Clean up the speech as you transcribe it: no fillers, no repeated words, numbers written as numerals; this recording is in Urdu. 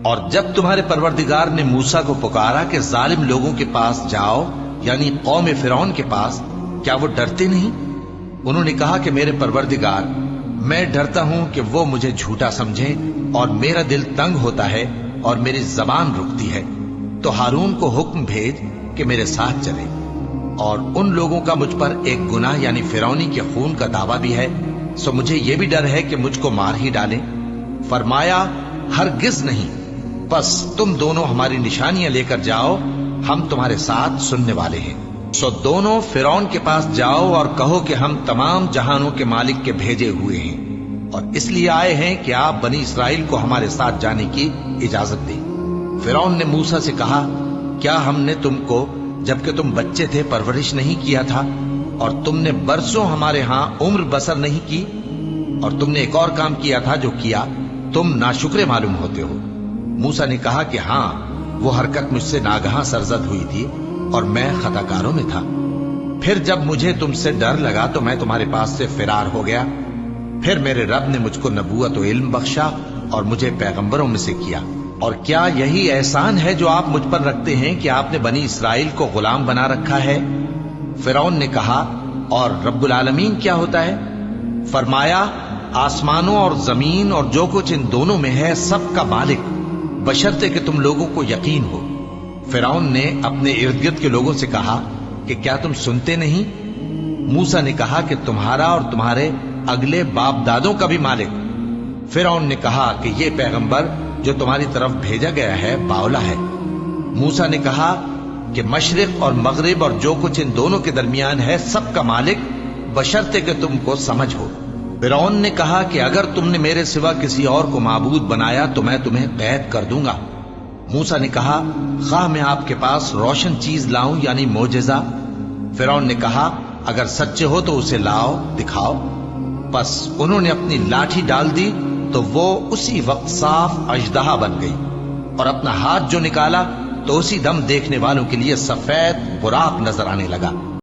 اور جب تمہارے پروردگار نے موسیٰ کو پکارا کہ ظالم لوگوں کے پاس جاؤ، یعنی قوم فرعون کے پاس، کیا وہ ڈرتے نہیں؟ انہوں نے کہا کہ میرے پروردگار، میں ڈرتا ہوں کہ وہ مجھے جھوٹا سمجھیں، اور میرا دل تنگ ہوتا ہے اور میری زبان رکتی ہے، تو ہارون کو حکم بھیج کہ میرے ساتھ چلے۔ اور ان لوگوں کا مجھ پر ایک گناہ یعنی فرعونی کے خون کا دعویٰ بھی ہے، سو مجھے یہ بھی ڈر ہے کہ مجھ کو مار ہی ڈالیں۔ فرمایا ہرگز نہیں، بس تم دونوں ہماری نشانیاں لے کر جاؤ، ہم تمہارے ساتھ سننے والے ہیں۔ سو دونوں فرعون کے پاس جاؤ اور کہو کہ ہم تمام جہانوں کے مالک کے بھیجے ہوئے ہیں، اور اس لیے آئے ہیں کہ آپ بنی اسرائیل کو ہمارے ساتھ جانے کی اجازت دیں۔ فرعون نے موسیٰ سے کہا، کیا ہم نے تم کو جبکہ تم بچے تھے پرورش نہیں کیا تھا، اور تم نے برسوں ہمارے ہاں عمر بسر نہیں کی؟ اور تم نے ایک اور کام کیا تھا جو کیا، تم ناشکرے معلوم ہوتے ہو۔ موسیٰ نے کہا کہ ہاں، وہ حرکت مجھ سے ناگہاں سرزد ہوئی تھی اور میں خطا کاروں میں تھا۔ پھر جب مجھے تم سے ڈر لگا تو میں تمہارے پاس سے فرار ہو گیا۔ پھر میرے رب نے مجھ کو نبوت و علم بخشا اور مجھے پیغمبروں میں سے کیا۔ اور کیا یہی احسان ہے جو آپ مجھ پر رکھتے ہیں کہ آپ نے بنی اسرائیل کو غلام بنا رکھا ہے؟ فرعون نے کہا، اور رب العالمین کیا ہوتا ہے؟ فرمایا، آسمانوں اور زمین اور جو کچھ ان دونوں میں ہے سب کا مالک، بشرطے کہ تم لوگوں کو یقین ہو۔ فرعون نے اپنے ارد گرد کے لوگوں سے کہا کہ کیا تم سنتے نہیں؟ موسیٰ نے کہا کہ تمہارا اور تمہارے اگلے باپ دادوں کا بھی مالک۔ فرعون نے کہا کہ یہ پیغمبر جو تمہاری طرف بھیجا گیا ہے باولا ہے۔ موسیٰ نے کہا کہ مشرق اور مغرب اور جو کچھ ان دونوں کے درمیان ہے سب کا مالک، بشرطے کہ تم کو سمجھ ہو۔ فرعون نے کہا کہ اگر تم نے میرے سوا کسی اور کو معبود بنایا تو میں تمہیں قید کر دوں گا۔ موسیٰ نے کہا، خواہ میں آپ کے پاس روشن چیز لاؤں یعنی معجزہ؟ فرعون نے کہا، اگر سچے ہو تو اسے لاؤ، دکھاؤ۔ پس انہوں نے اپنی لاٹھی ڈال دی تو وہ اسی وقت صاف اژدہا بن گئی، اور اپنا ہاتھ جو نکالا تو اسی دم دیکھنے والوں کے لیے سفید براق نظر آنے لگا۔